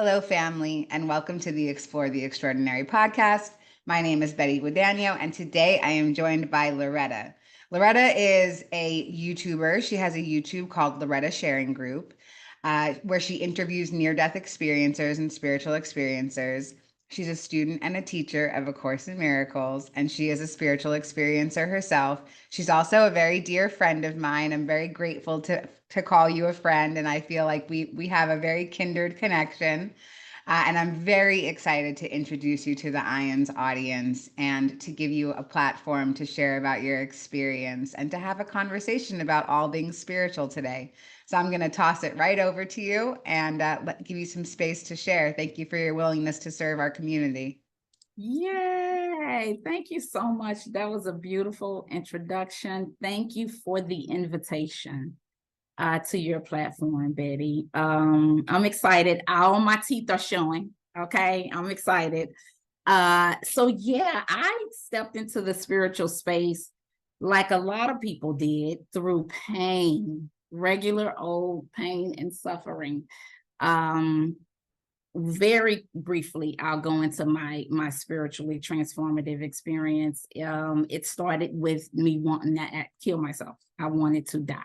Hello, family, and welcome to the Explore the Extraordinary podcast. My name is Betty Guadagno, and today I am joined by Loretta. Loretta is a YouTuber. She has a YouTube called Loretta Sharing Group, where she interviews near-death experiencers and spiritual experiencers. She's a student and a teacher of A Course in Miracles, and she is a spiritual experiencer herself. She's also a very dear friend of mine. I'm very grateful to call you a friend, and I feel like we have a very kindred connection. And I'm very excited to introduce you to the IANDS audience and to give you a platform to share about your experience and to have a conversation about all things spiritual today. So I'm going to toss it right over to you and give you some space to share. Thank you for your willingness to serve our community. Yay! Thank you so much. That was a beautiful introduction. Thank you for the invitation to your platform, Betty. I'm excited. All my teeth are showing. Okay, I'm excited. So yeah, I stepped into the spiritual space like a lot of people did through pain, regular old pain and suffering. Very briefly, I'll go into my spiritually transformative experience. It started with me wanting to kill myself. I wanted to die.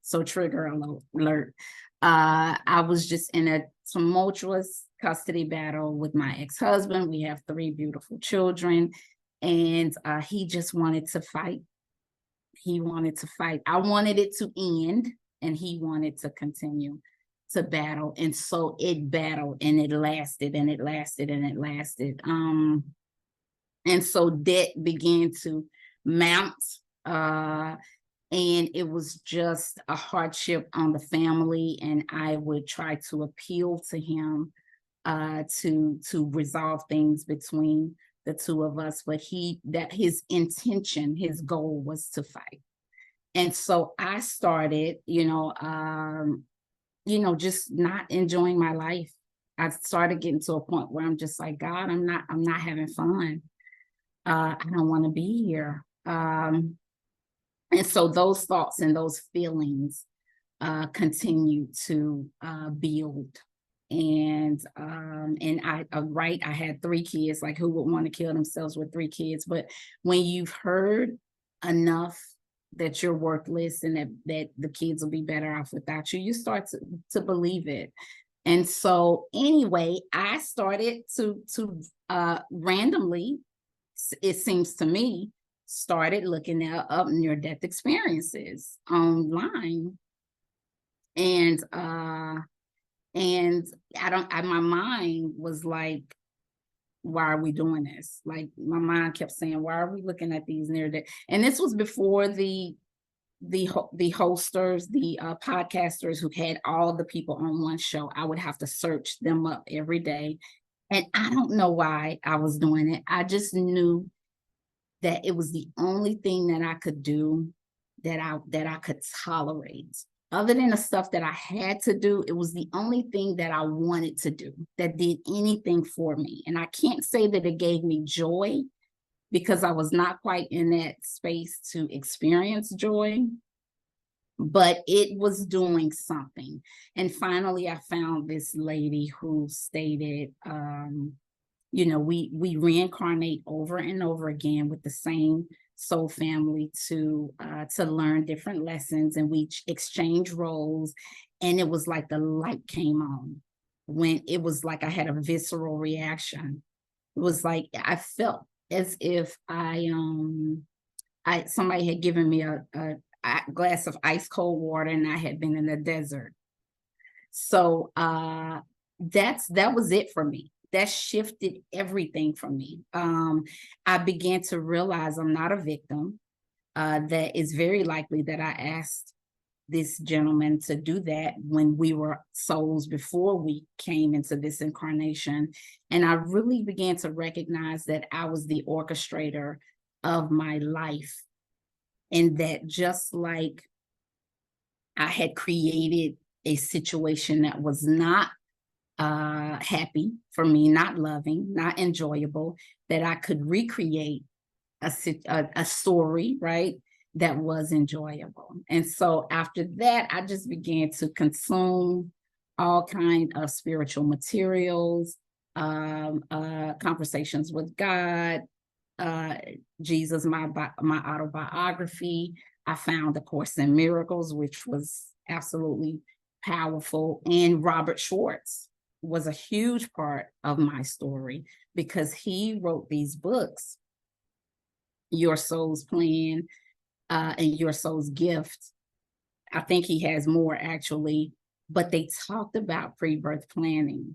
So trigger alert. I was just in a tumultuous custody battle with my ex-husband. We have 3 beautiful children, and he just wanted to fight. He wanted to fight. I wanted it to end, and he wanted to continue to battle. And so it battled, and it lasted, and it lasted, and it lasted. And so debt began to mount. And it was just a hardship on the family. And I would try to appeal to him to resolve things between the two of us. But his intention, his goal was to fight. And so I started, just not enjoying my life. I started getting to a point where I'm just like, God, I'm not having fun. I don't want to be here. And so those thoughts and those feelings continue to build. And I had 3 kids. Like, who would want to kill themselves with 3 kids? But when you've heard enough that you're worthless and that the kids will be better off without you, you start to believe it. And so anyway, I started to randomly, it seems to me, started looking up near-death experiences online. And my mind was like, why are we doing this? Like, my mind kept saying, why are we looking at these near-death? And this was before the hosters, the podcasters who had all the people on one show. I would have to search them up every day. And I don't know why I was doing it. I just knew that it was the only thing that I could do, that I could tolerate. Other than the stuff that I had to do, it was the only thing that I wanted to do that did anything for me. And I can't say that it gave me joy, because I was not quite in that space to experience joy, but it was doing something. And finally, I found this lady who stated, we reincarnate over and over again with the same soul family to learn different lessons, and we exchange roles. And it was like the light came on, when it was like I had a visceral reaction. It was like I felt as if somebody had given me a glass of ice cold water, and I had been in the desert. So that was it for me. That shifted everything for me. I began to realize I'm not a victim. That it's very likely that I asked this gentleman to do that when we were souls before we came into this incarnation. And I really began to recognize that I was the orchestrator of my life. And that just like I had created a situation that was not happy for me, not loving, not enjoyable, that I could recreate a story, right, that was enjoyable. And so after that, I just began to consume all kind of spiritual materials, conversations with God, Jesus, my autobiography. I found A Course in Miracles, which was absolutely powerful. And Robert Schwartz was a huge part of my story because he wrote these books, Your Soul's Plan and Your Soul's Gift. I think he has more actually, but they talked about pre-birth planning.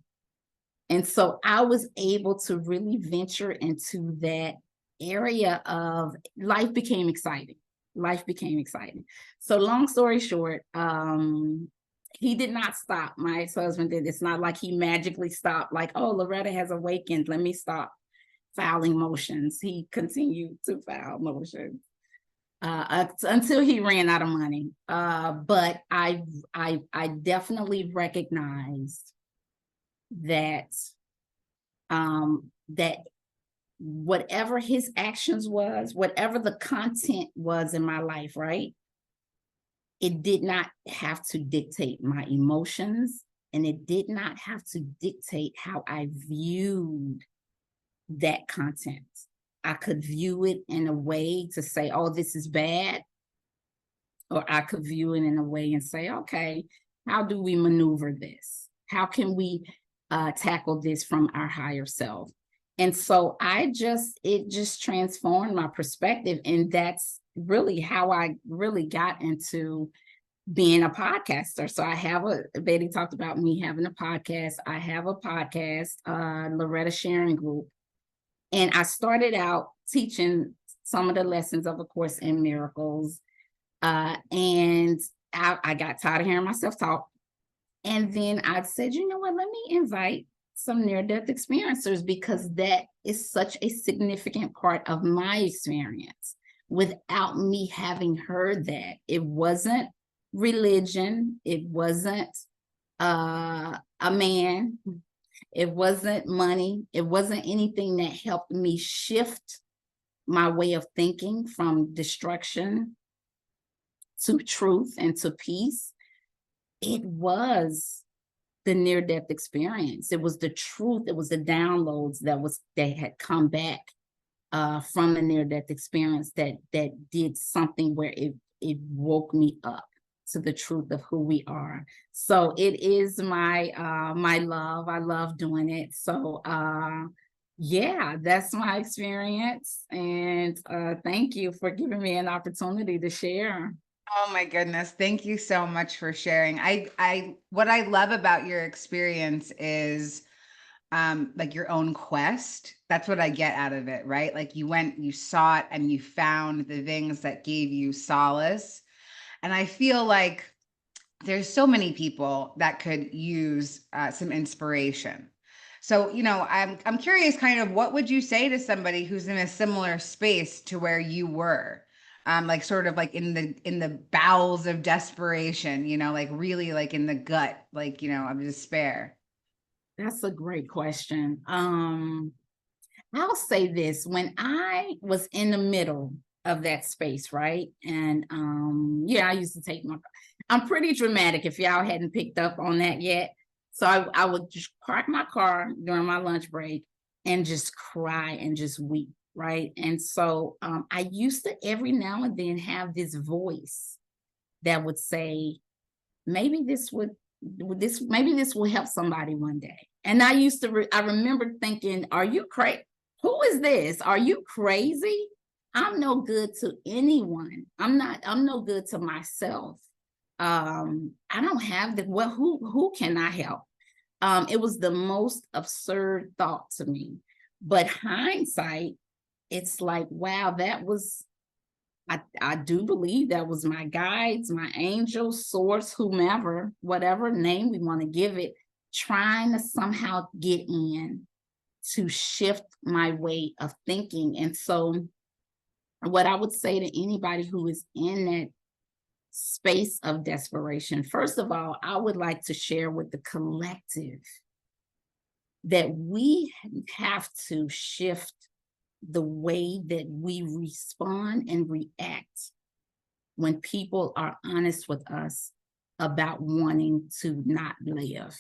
And so I was able to really venture into that area of life became exciting. Life became exciting. So long story short, he did not stop. My ex-husband did. It's not like he magically stopped, like, oh, Loretta has awakened, let me stop filing motions. He continued to file motions until he ran out of money. But I definitely recognized that that whatever his actions was, whatever the content was in my life, right? It did not have to dictate my emotions, and it did not have to dictate how I viewed that content. I could view it in a way to say, oh, this is bad. Or I could view it in a way and say, okay, how do we maneuver this? How can we tackle this from our higher self? And so it just transformed my perspective. And that's really how I really got into being a podcaster. So Betty talked about me having a podcast. I have a podcast, Loretta Sharing Group. And I started out teaching some of the lessons of A Course in Miracles. And I got tired of hearing myself talk. And then I said, you know what, let me invite some near-death experiencers, because that is such a significant part of my experience. Without me having heard that, it wasn't religion, it wasn't a man, it wasn't money, it wasn't anything that helped me shift my way of thinking from destruction to truth and to peace. It was the near-death experience. It was the truth. It was the downloads that had come back from the near-death experience that did something where it woke me up to the truth of who we are. So it is my my love. I love doing it. So yeah, that's my experience. And thank you for giving me an opportunity to share. Oh my goodness. Thank you so much for sharing. What I love about your experience is like your own quest. That's what I get out of it, right? Like you went, you sought, and you found the things that gave you solace. And I feel like there's so many people that could use some inspiration. So, I'm curious, kind of, what would you say to somebody who's in a similar space to where you were, like sort of like in the bowels of desperation, like really like in the gut, like of despair. That's a great question. I'll say this: when I was in the middle of that space, right? And yeah, I used to take I'm pretty dramatic if y'all hadn't picked up on that yet. So I would just park my car during my lunch break and just cry and just weep, right? And so I used to every now and then have this voice that would say, maybe this will help somebody one day. And I used to I remember thinking, are you crazy? Who is this? Are you crazy? I'm no good to anyone. I'm no good to myself. I don't have who can I help? It was the most absurd thought to me. But hindsight, it's like, wow, I do believe that was my guides, my angels, source, whomever, whatever name we want to give it, trying to somehow get in to shift my way of thinking. And so what I would say to anybody who is in that space of desperation, first of all, I would like to share with the collective that we have to shift the way that we respond and react when people are honest with us about wanting to not live.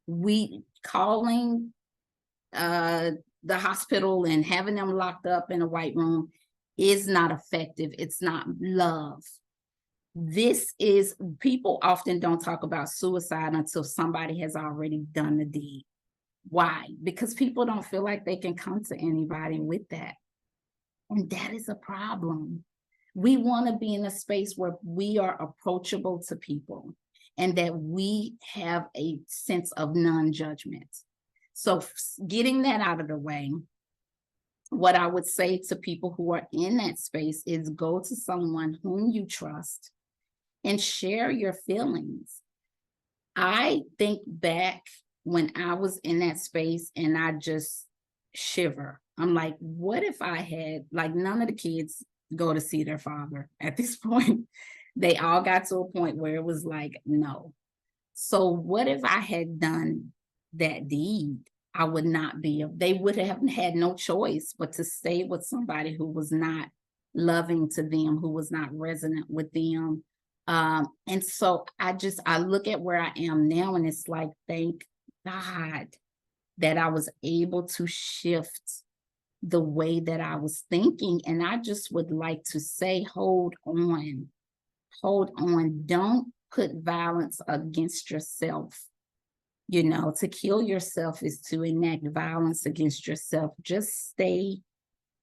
We calling the hospital and having them locked up in a white room is not effective. It's not love. This is, people often don't talk about suicide until somebody has already done the deed. Why? Because people don't feel like they can come to anybody with that. And that is a problem. We want to be in a space where we are approachable to people and that we have a sense of non-judgment. So getting that out of the way, what I would say to people who are in that space is go to someone whom you trust and share your feelings. I think back when I was in that space and I just shiver. I'm like, what if I had, like, none of the kids go to see their father at this point. They all got to a point where it was like, no. So what if I had done that deed? I would not be, they would have had no choice but to stay with somebody who was not loving to them, who was not resonant with them. And so I look at where I am now and it's like, thank God that I was able to shift the way that I was thinking. And I just would like to say, hold on, don't put violence against yourself. You know, to kill yourself is to enact violence against yourself. Just stay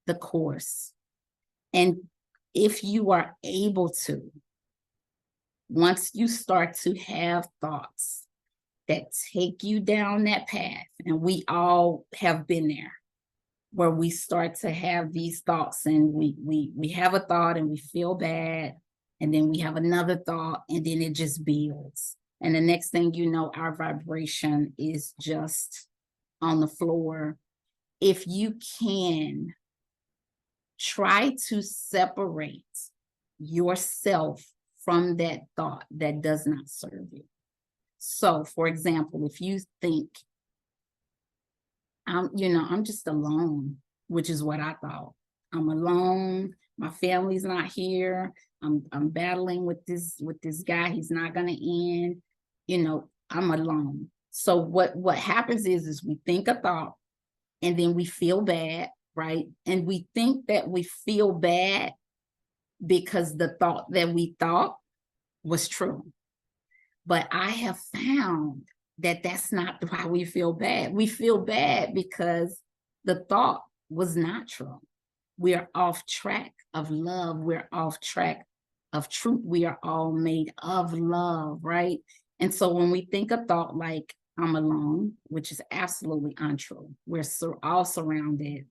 the course. And if you are able to, once you start to have thoughts that take you down that path, and we all have been there, where we start to have these thoughts and we have a thought and we feel bad, and then we have another thought and then it just builds. And the next thing you know, our vibration is just on the floor. If you can, try to separate yourself from that thought that does not serve you. So, for example, if you think, I'm just alone, which is what I thought. I'm alone. My family's not here. I'm battling with this guy. He's not going to end. I'm alone. So what happens is we think a thought and then we feel bad, right? And we think that we feel bad because the thought that we thought was true. But I have found that that's not why we feel bad. We feel bad because the thought was not true. We are off track of love. We're off track of truth. We are all made of love, right? And so when we think a thought like, I'm alone, which is absolutely untrue. We're all surrounded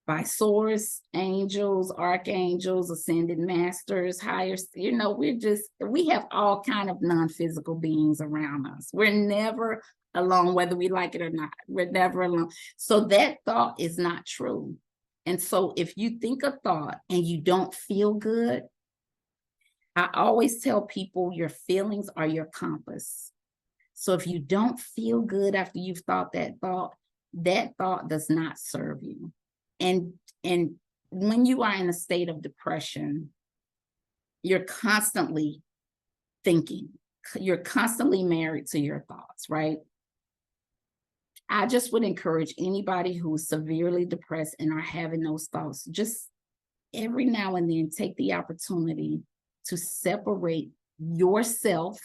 by source, angels, archangels, ascended masters, higher, we have all kind of non-physical beings around us. We're never alone, whether we like it or not. We're never alone. So that thought is not true. And so if you think a thought and you don't feel good, I always tell people your feelings are your compass. So if you don't feel good after you've thought that thought does not serve you. And when you are in a state of depression, you're constantly thinking, you're constantly married to your thoughts, right? I just would encourage anybody who's severely depressed and are having those thoughts, just every now and then take the opportunity to separate yourself,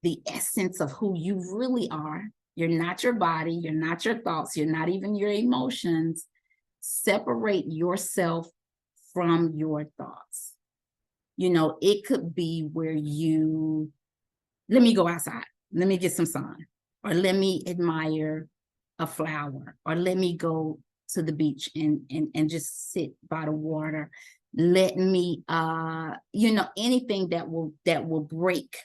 the essence of who you really are. You're not your body, you're not your thoughts, you're not even your emotions. Separate yourself from your thoughts. It could be where let me go outside, let me get some sun, or let me admire a flower, or let me go to the beach and just sit by the water. Let me, anything that will break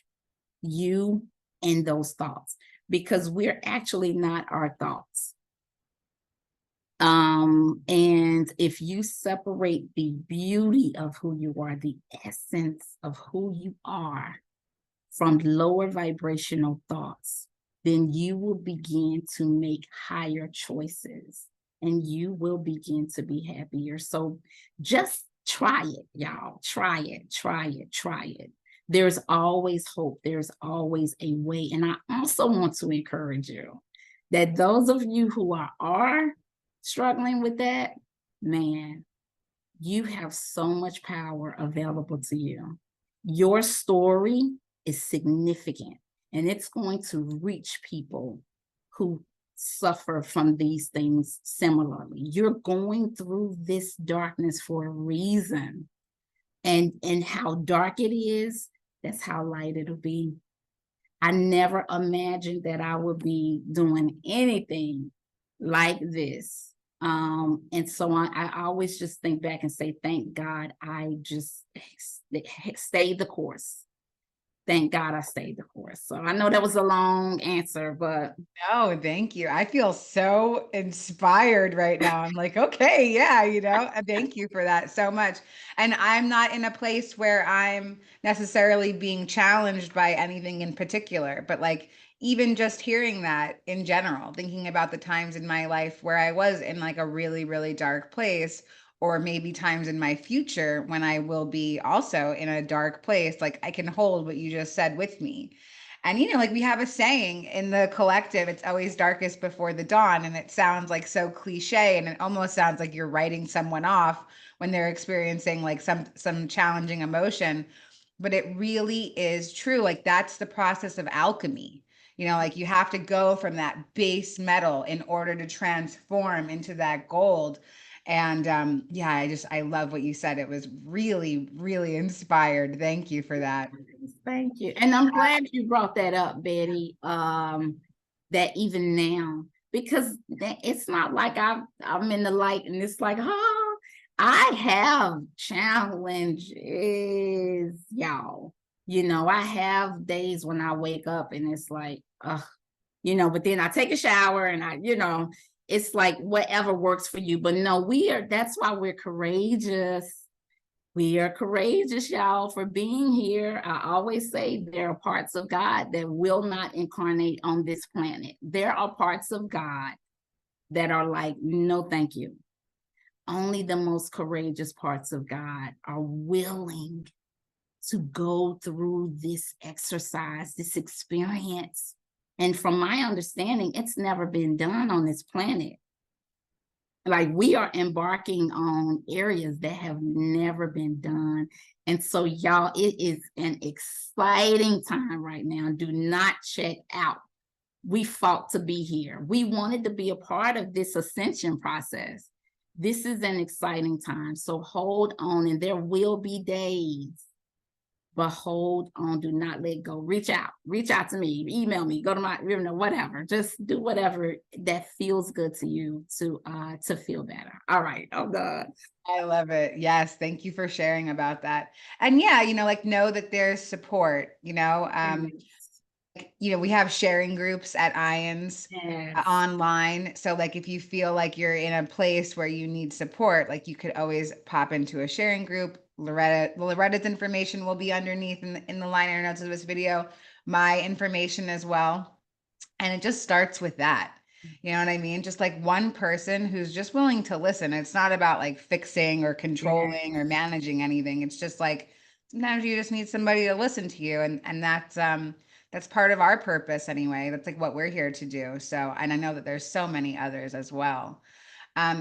you and those thoughts, because we're actually not our thoughts. And if you separate the beauty of who you are, the essence of who you are, from lower vibrational thoughts, then you will begin to make higher choices and you will begin to be happier. So just try it, y'all. Try it. There's always hope. There's always a way. And I also want to encourage you that those of you who are struggling with that, man, you have so much power available to you. Your story is significant, and it's going to reach people who suffer from these things similarly. You're going through this darkness for a reason. And how dark it is, that's how light it'll be. I never imagined that I would be doing anything like this. And so I always just think back and say, thank God I just stayed the course. Thank God I stayed the course. So I know that was a long answer, but No, thank you. I feel so inspired right now. I'm like, okay, yeah, thank you for that so much. And I'm not in a place where I'm necessarily being challenged by anything in particular, but like even just hearing that in general, thinking about the times in my life where I was in like a really, really dark place, or maybe times in my future when I will be also in a dark place, like I can hold what you just said with me. And like we have a saying in the collective, it's always darkest before the dawn. And it sounds like so cliche, and it almost sounds like you're writing someone off when they're experiencing like some challenging emotion. But it really is true. Like that's the process of alchemy. Like you have to go from that base metal in order to transform into that gold. And yeah, I love what you said. It was really, really inspired. Thank you for that. thank you. And I'm glad you brought that up, Betty. That even now, because it's not like I'm in the light and it's like, oh, I have challenges, y'all. I have days when I wake up and it's like, but then I take a shower and it's like whatever works for you. But no, that's why we're courageous. We are courageous, y'all, for being here. I always say there are parts of God that will not incarnate on this planet. There are parts of God that are like, no, thank you. Only the most courageous parts of God are willing to go through this exercise, this experience. And from my understanding, it's never been done on this planet. Like we are embarking on areas that have never been done. And so y'all, it is an exciting time right now. Do not check out. We fought to be here. We wanted to be a part of this ascension process. This is an exciting time. So hold on, and there will be days, but hold on, do not let go. Reach out to me, email me, go to my, whatever. Just do whatever that feels good to you to feel better. All right, I'm done. I love it. Yes, thank you for sharing about that. And yeah, like know that there's support, we have sharing groups at IANDS Yes. online. So like if you feel like you're in a place where you need support, like you could always pop into a sharing group. Loretta's information will be underneath in the liner notes of this video, my information as well. And it just starts with that. You know what I mean? Just like one person who's just willing to listen. It's not about like fixing or controlling or managing anything. It's just like sometimes you just need somebody to listen to you. And that's part of our purpose anyway. That's like what we're here to do. So, and I know that there's so many others as well.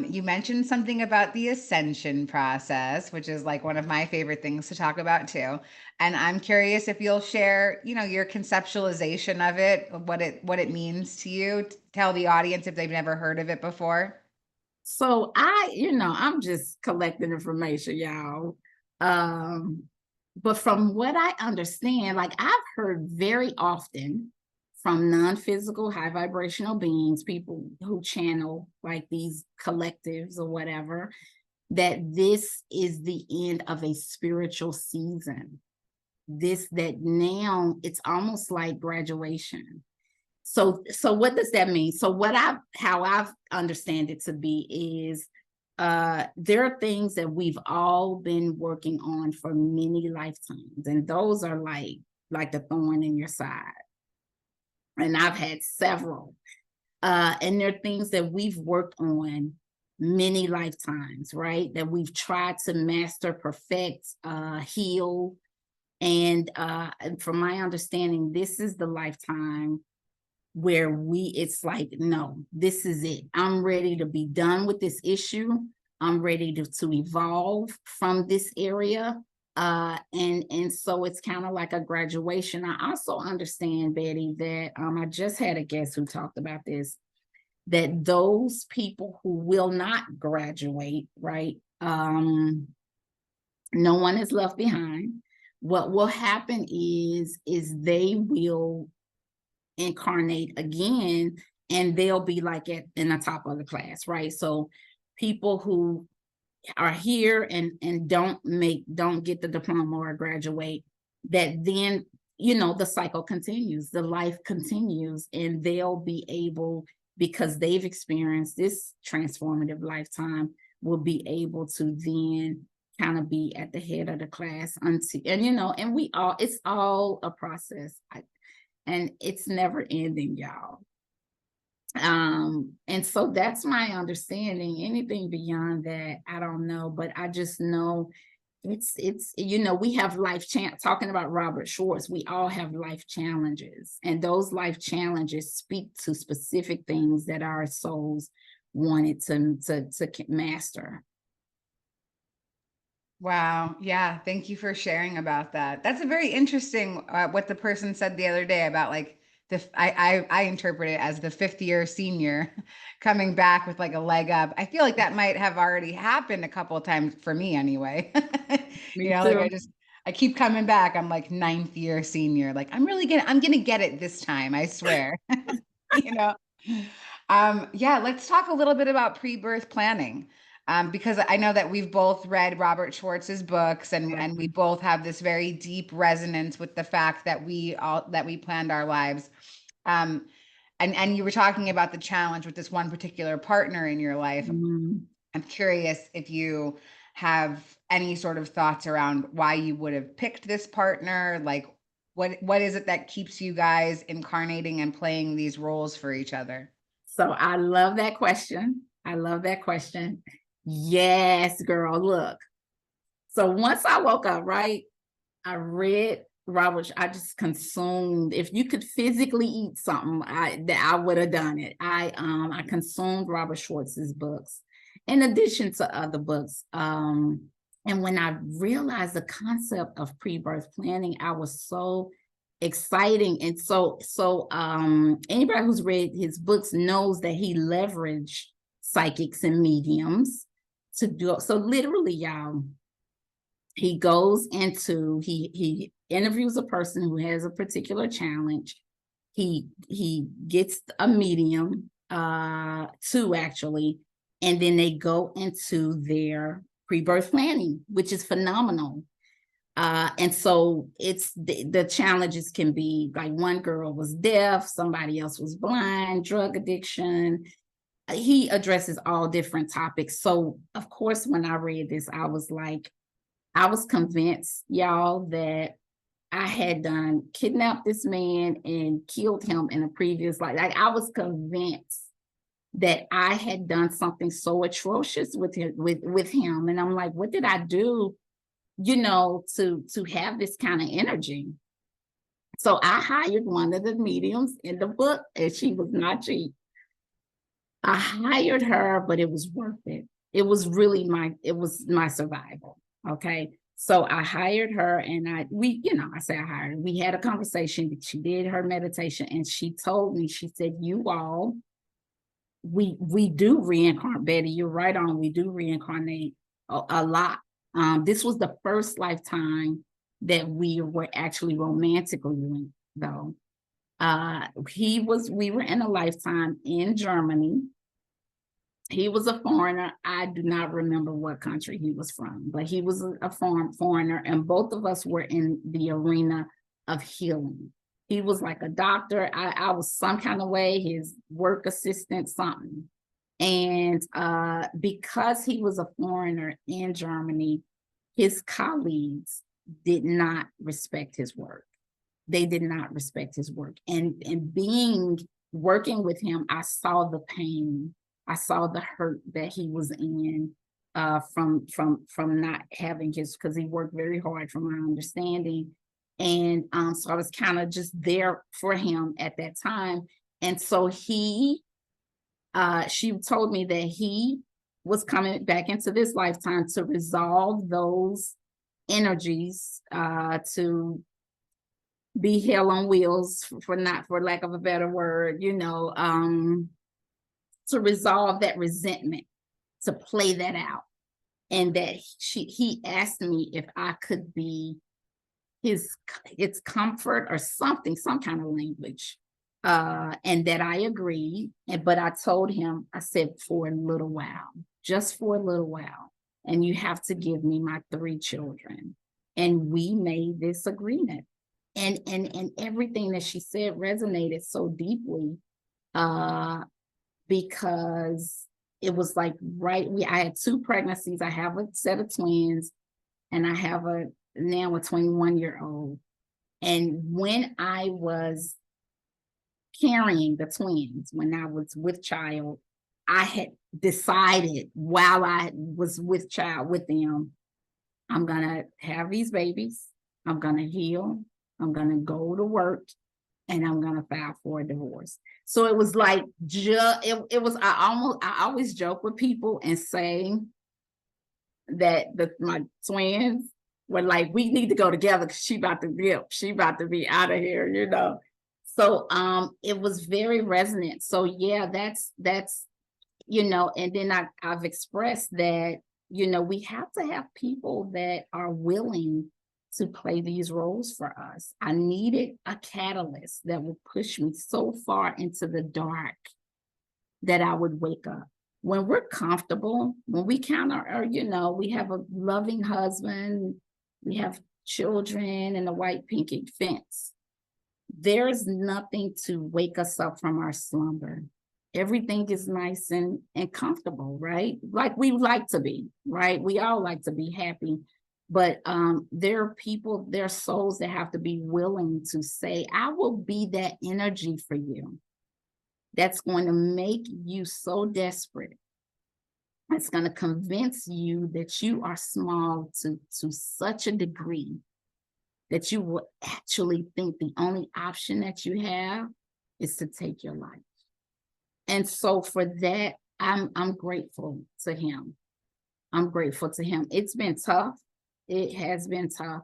You mentioned something about the ascension process, which is like one of my favorite things to talk about too. And I'm curious if you'll share, your conceptualization of it, what it means to you. Tell the audience if they've never heard of it before. So I'm just collecting information, y'all. But from what I understand, like I've heard very often from non-physical high vibrational beings, people who channel like these collectives or whatever, that this is the end of a spiritual season. That now it's almost like graduation. So what does that mean? So how I've understand it to be is there are things that we've all been working on for many lifetimes, and those are like the thorn in your side. And I've had several. And they're things that we've worked on many lifetimes, right? That we've tried to master, perfect, heal. And from my understanding, this is the lifetime where it's like, no, this is it. I'm ready to be done with this issue. I'm ready to evolve from this area. And so it's kind of like a graduation. I also understand, Betty, that I just had a guest who talked about this, that those people who will not graduate, right? No one is left behind. What will happen is they will incarnate again, and they'll be like in the top of the class, right? So people who are here and don't get the diploma or graduate, that then, you know, the cycle continues, the life continues, and they'll be able, because they've experienced this transformative lifetime, will be able to then kind of be at the head of the class until, and you know, and it's all a process. And it's never ending, y'all. And so that's my understanding. Anything beyond that, I don't know, but I just know it's you know, we have talking about Robert Schwartz, we all have life challenges, and those life challenges speak to specific things that our souls wanted to master. Wow. Yeah. Thank you for sharing about that. That's a very interesting, what the person said the other day about like I interpret it as the 5th-year senior coming back with like a leg up. I feel like that might have already happened a couple of times for me anyway. Me You know, too. like I keep coming back. I'm like 9th-year senior. Like I'm gonna get it this time. I swear. You know. Yeah, let's talk a little bit about pre-birth planning. Because I know that we've both read Robert Schwartz's books, and we both have this very deep resonance with the fact that we planned our lives. Um, and you were talking about the challenge with this one particular partner in your life. Mm. I'm curious if you have any sort of thoughts around why you would have picked this partner. Like, what is it that keeps you guys incarnating and playing these roles for each other? So I love that question. I love that question. Yes, girl, look. So once I woke up, right, I read Robert. I just consumed. If you could physically eat something, I would have done it. I consumed Robert Schwartz's books, in addition to other books. And when I realized the concept of pre-birth planning, I was so exciting. And so anybody who's read his books knows that he leveraged psychics and mediums to do it. So literally, y'all, he goes into he interviews a person who has a particular challenge. He gets a medium, two actually, and then they go into their pre-birth planning, which is phenomenal. And so it's the challenges can be like, one girl was deaf, somebody else was blind, drug addiction. He addresses all different topics. So of course, when I read this, I was convinced, y'all, that I had kidnapped this man and killed him in a previous life. Like, I was convinced that I had done something so atrocious with him. And I'm like, what did I do, you know, to have this kind of energy? So I hired one of the mediums in the book, and she was not cheap. I hired her, but it was worth it. It was my survival. Okay. So I hired her, and I say I hired her. We had a conversation. She did her meditation, and she told me, she said, you all, we do reincarnate. Betty, you're right on. We do reincarnate a lot. This was the first lifetime that we were actually romantically linked, though. We were in a lifetime in Germany. He was a foreigner. I do not remember what country he was from, but he was a foreigner, and both of us were in the arena of healing. He was like a doctor. I was some kind of way, his work assistant, something. And because he was a foreigner in Germany, his colleagues did not respect his work. They did not respect his work. And working with him, I saw the pain. I saw the hurt that he was in from not having his, because he worked very hard, from my understanding. And so I was kind of just there for him at that time. And so she told me that he was coming back into this lifetime to resolve those energies, to be hell on wheels, for not for lack of a better word, to resolve that resentment, to play that out. And that he asked me if I could be its comfort or something, some kind of language. And that I agreed. But I told him, I said, for a little while, just for a little while. And you have to give me my 3 children. And we made this agreement. And everything that she said resonated so deeply, because it was like, I had 2 pregnancies. I have a set of twins, and I have now a 21-year-old. And when I was carrying the twins, when I was with child, I had decided while I was with child with them, I'm gonna have these babies, I'm gonna heal, I'm gonna go to work, and I'm gonna file for a divorce. So it was like it was I always joke with people and say that my twins were like, we need to go together because she about to be out of here. So it was very resonant. So yeah, that's and then I've expressed that, we have to have people that are willing to play these roles for us. I needed a catalyst that would push me so far into the dark that I would wake up. When we're comfortable, when we kind of we have a loving husband, we have children and a white picket fence, there's nothing to wake us up from our slumber. Everything is nice and comfortable, right? Like we like to be, right? We all like to be happy. But there are people, there are souls that have to be willing to say, I will be that energy for you that's going to make you so desperate. It's going to convince you that you are small to such a degree that you will actually think the only option that you have is to take your life. And so for that, I'm grateful to him. I'm grateful to him. It's been tough. It has been tough,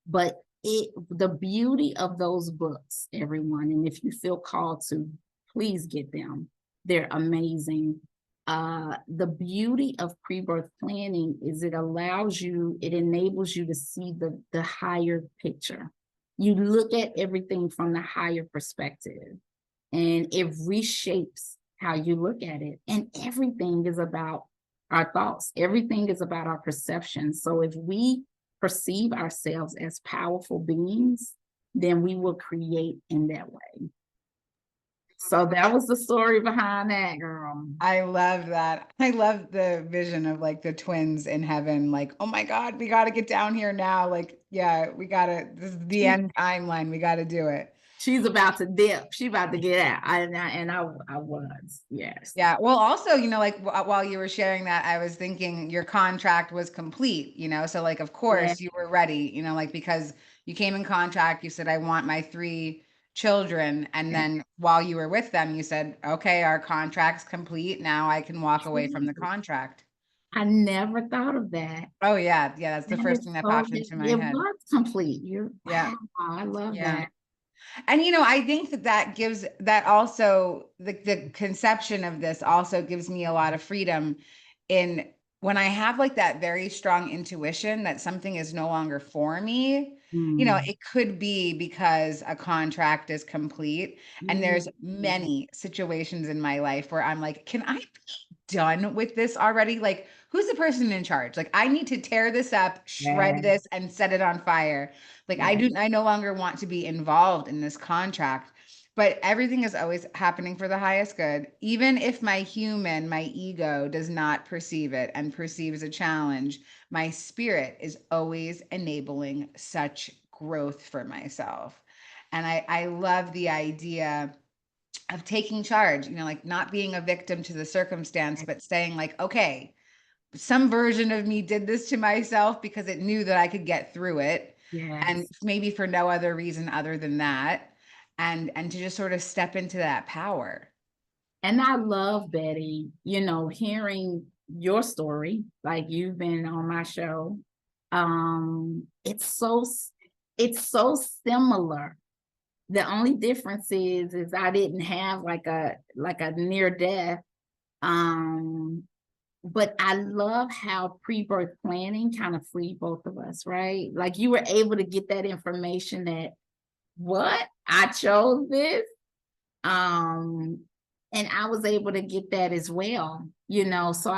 but the beauty of those books, everyone, and if you feel called to, please get them. They're amazing. The beauty of pre-birth planning is it enables you to see the higher picture. You look at everything from the higher perspective, and it reshapes how you look at it. And everything is about our thoughts. Everything is about our perception. So if we perceive ourselves as powerful beings, then we will create in that way. So that was the story behind that, girl. I love that. I love the vision of like the twins in heaven, like, oh my God, we got to get down here now. Like, yeah, this is the end timeline. We got to do it. She's about to dip. She's about to get out. I was, yes. Yeah. Well, also, like while you were sharing that, I was thinking your contract was complete, so like, of course you were ready, like, because you came in contract, you said, I want my 3 children. And then while you were with them, you said, okay, our contract's complete. Now I can walk away from the contract. I never thought of that. Oh yeah. Yeah. That's the first thing that popped into my head. It was complete. Yeah. Wow, I love that. And, I think that gives that also the conception of this also gives me a lot of freedom in when I have like that very strong intuition that something is no longer for me. It could be because a contract is complete. And there's many situations in my life where I'm like, can I be done with this already? Like, who's the person in charge? Like, I need to tear this up, shred this, and set it on fire. Like, I no longer want to be involved in this contract. But everything is always happening for the highest good. Even if my ego does not perceive it and perceives a challenge, my spirit is always enabling such growth for myself. And I love the idea of taking charge, like not being a victim to the circumstance, but saying like, okay, some version of me did this to myself because it knew that I could get through it. and Yes. maybe for no other reason other than that, and to just sort of step into that power. And I love, Betty, hearing your story, like you've been on my show. It's so similar. The only difference is I didn't have like a near death. Um, but I love how pre-birth planning kind of freed both of us, right? Like you were able to get that information that what I chose this. And I was able to get that as well, so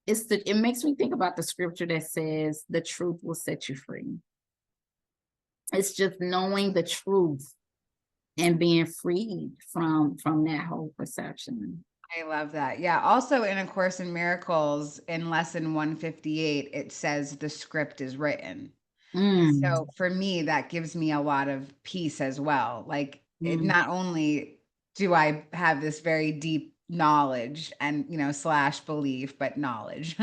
it makes me think about the scripture that says the truth will set you free. It's just knowing the truth and being freed from that whole perception. I love that. Yeah. Also, in A Course in Miracles, in lesson 158, it says the script is written. Mm, So for me, that gives me a lot of peace as well. Like, it mm, not only do I have this very deep knowledge and, slash belief, but knowledge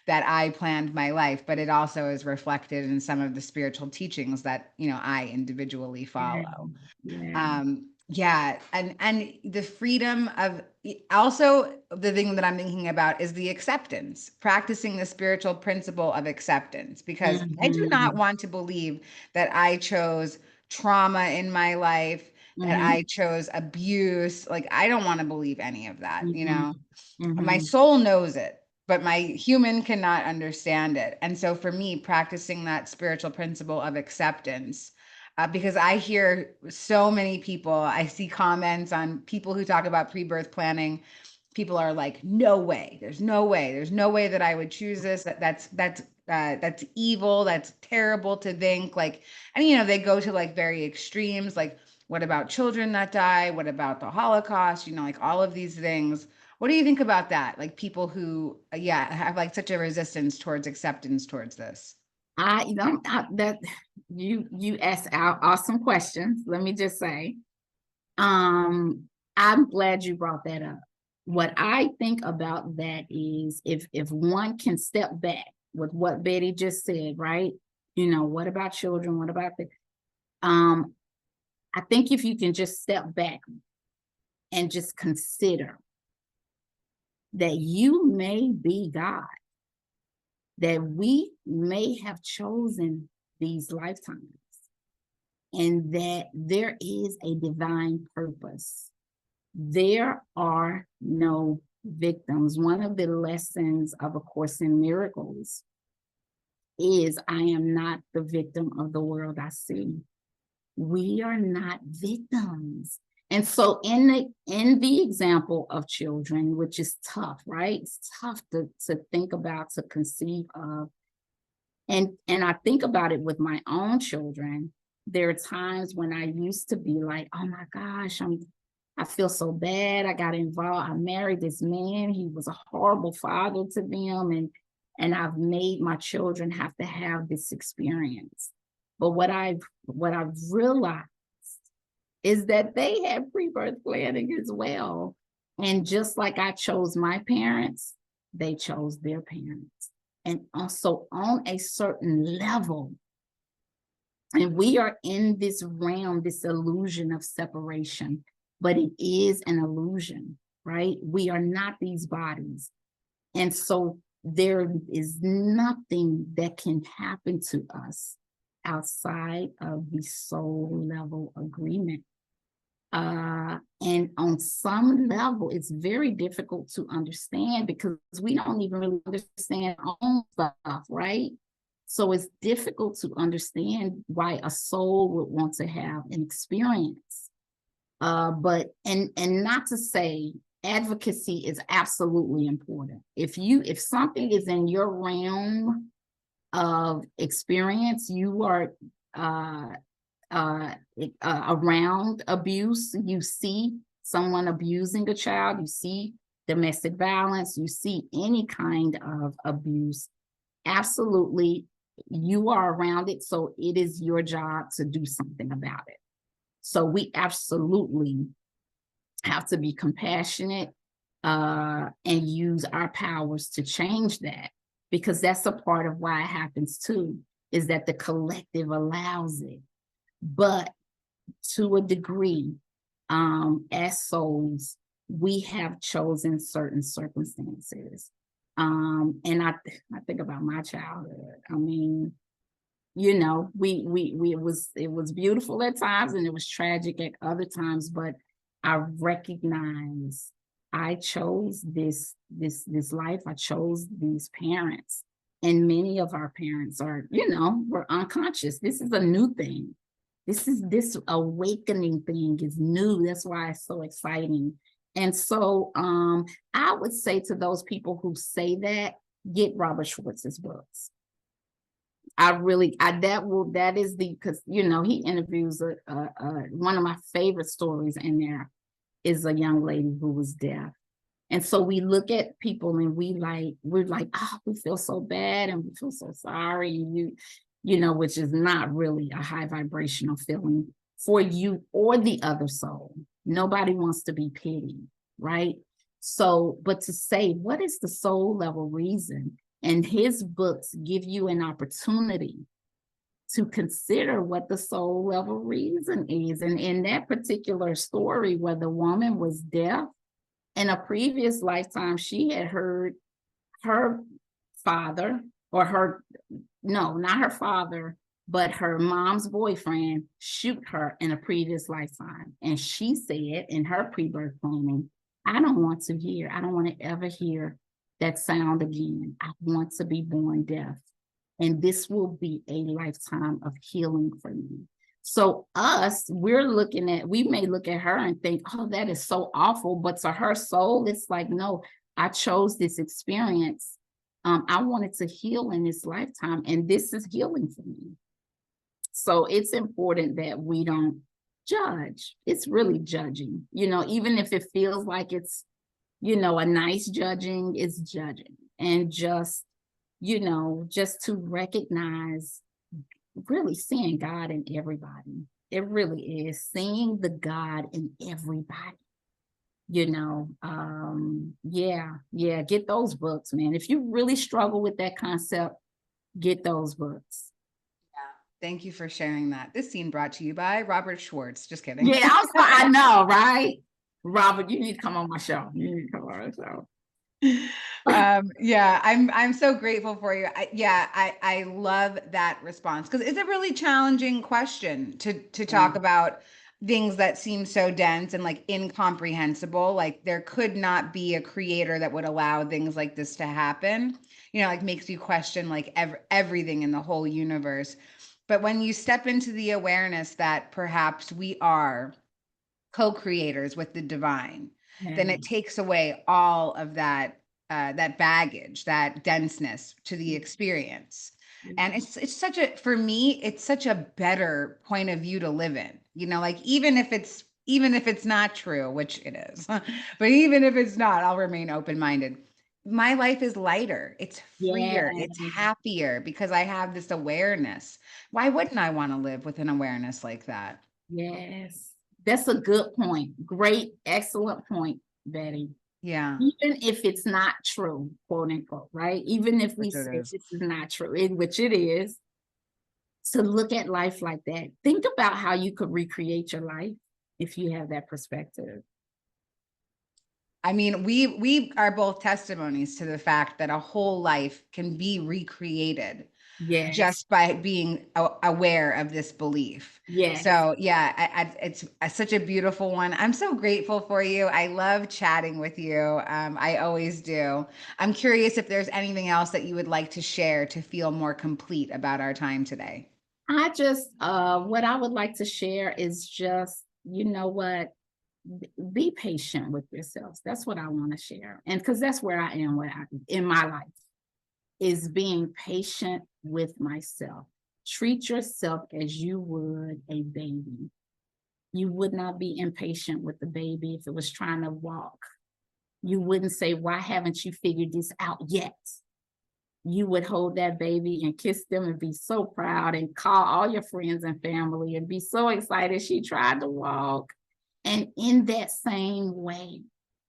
that I planned my life, but it also is reflected in some of the spiritual teachings that, I individually yeah, follow. yeah. Yeah, and the freedom of, also the thing that I'm thinking about is the acceptance, practicing the spiritual principle of acceptance, because I do not Mhm, want to believe that I chose trauma in my life, that mhm, I chose abuse. Like, I don't want to believe any of that. mhm, My mhm. soul knows it, but my human cannot understand it. And so for me, practicing that spiritual principle of acceptance, because I hear so many people, I see comments on people who talk about pre-birth planning. People are like, no way, there's no way that I would choose this. That's evil, that's terrible to think. Like, and they go to like very extremes, like, what about children that die, what about the Holocaust, like all of these things. What do you think about that? Like, people who, yeah, have like such a resistance towards acceptance towards this. That you asked awesome questions. Let me just say, um, I'm glad you brought that up. What I think about that is if one can step back with what Betty just said, right? What about children? What about the um I think if you can just step back and just consider that you may be God, that we may have chosen these lifetimes, and that there is a divine purpose. There are no victims. One of the lessons of A Course in Miracles is I am not the victim of the world I see. We are not victims. And so in the example of children, which is tough, right? It's tough to think about, to conceive of. And I think about it with my own children. There are times when I used to be like, oh my gosh, I feel so bad. I got involved. I married this man. He was a horrible father to them. And I've made my children have to have this experience. But what I've realized is that they had pre-birth planning as well. And just like I chose my parents, they chose their parents. And also on a certain level, and we are in this realm, this illusion of separation, but it is an illusion, right? We are not these bodies. And so there is nothing that can happen to us outside of the soul level agreement. And on some level, it's very difficult to understand because we don't even really understand our own stuff, right? So it's difficult to understand why a soul would want to have an experience. But not to say advocacy is absolutely important. If something is in your realm of experience, you are uh, around abuse, you see someone abusing a child, you see domestic violence, you see any kind of abuse, absolutely, you are around it. So it is your job to do something about it. So we absolutely have to be compassionate and use our powers to change that, because that's a part of why it happens too. is that the collective allows it. But to a degree, as souls, we have chosen certain circumstances. And I think about my childhood. I mean, you know, it was beautiful at times and it was tragic at other times, but I recognize I chose this life. I chose these parents. And many of our parents are, you know, were unconscious. This is a new thing. This awakening thing is new. That's why it's so exciting. And so I would say to those people who say that, get Robert Schwartz's books. That is because, you know, he interviews one of my favorite stories in there is a young lady who was deaf. And so we look at people and we're like, oh, we feel so bad and we feel so sorry. And you know, which is not really a high vibrational feeling for you or the other soul. Nobody wants to be pitied, right? So, but to say, what is the soul level reason? And his books give you an opportunity to consider what the soul level reason is. And in that particular story where the woman was deaf, in a previous lifetime, she had heard her father not her father, but her mom's boyfriend shoot her in a previous lifetime. And she said in her pre-birth planning, I don't want to ever hear that sound again. I want to be born deaf. And this will be a lifetime of healing for me. So we may look at her and think, oh, that is so awful. But to her soul, it's like, no, I chose this experience. I wanted to heal in this lifetime, and this is healing for me. So it's important that we don't judge. It's really judging, you know, even if it feels like it's, you know, a nice judging, it's judging. And just, you know, just to recognize really seeing God in everybody. It really is seeing the God in everybody. You know, get those books, man. If you really struggle with that concept, get those books. Yeah. Thank you for sharing that. This scene brought to you by Robert Schwartz. Just kidding. Yeah, I know, right? Robert, you need to come on my show. You need to come on my show. Yeah, I'm so grateful for you. I love that response because it's a really challenging question to talk about things that seem so dense and like incomprehensible. Like there could not be a creator that would allow things like this to happen. You know, like makes you question like everything in the whole universe. But when you step into the awareness that perhaps we are co-creators with the divine, then it takes away all of that baggage, that denseness to the experience. And it's such a, for me, it's such a better point of view to live in. You know, like even if it's not true, which it is, but even if it's not, I'll remain open-minded. My life is lighter, it's freer, it's happier because I have this awareness. Why wouldn't I want to live with an awareness like that? Yes, that's a good point. Great, excellent point, Betty. Yeah. Even if it's not true, quote unquote, right? Even if we say this is not true, which it is, to look at life like that. Think about how you could recreate your life if you have that perspective. I mean, we are both testimonies to the fact that a whole life can be recreated just by being aware of this belief. Yes. So yeah, it's such a beautiful one. I'm so grateful for you. I love chatting with you. I always do. I'm curious if there's anything else that you would like to share to feel more complete about our time today. I just, what I would like to share is just, you know what, be patient with yourselves. That's what I want to share. And because that's where I am in my life, is being patient with myself. Treat yourself as you would a baby. You would not be impatient with the baby if it was trying to walk. You wouldn't say, why haven't you figured this out yet? You would hold that baby and kiss them and be so proud and call all your friends and family and be so excited she tried to walk. And in that same way,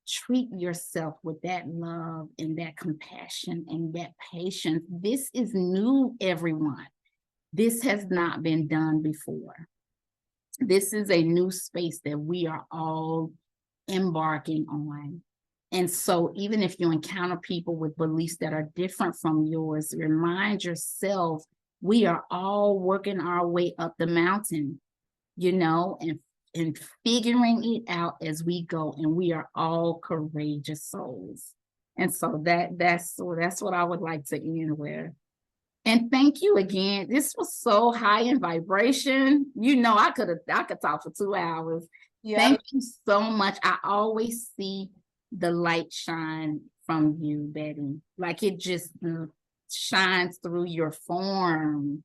treat yourself with that love and that compassion and that patience. This is new, everyone. This has not been done before. This is a new space that we are all embarking on. And so even if you encounter people with beliefs that are different from yours, remind yourself we are all working our way up the mountain, and figuring it out as we go. And we are all courageous souls. And so that's what I would like to end with. And thank you again. This was so high in vibration. I could talk for 2 hours. Thank you so much. I always see the light shine from you, Betty. Like it just shines through your form.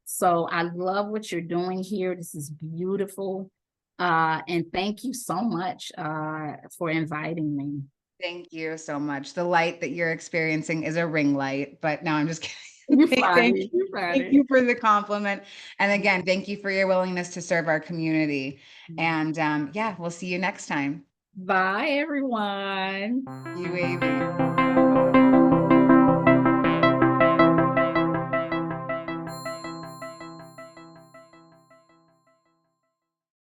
So I love what you're doing here. This is beautiful. And thank you so much for inviting me. Thank you so much. The light that you're experiencing is a ring light, but no, I'm just kidding. Thank you for the compliment. And again, thank you for your willingness to serve our community. And yeah, we'll see you next time. Bye, everyone. UAV.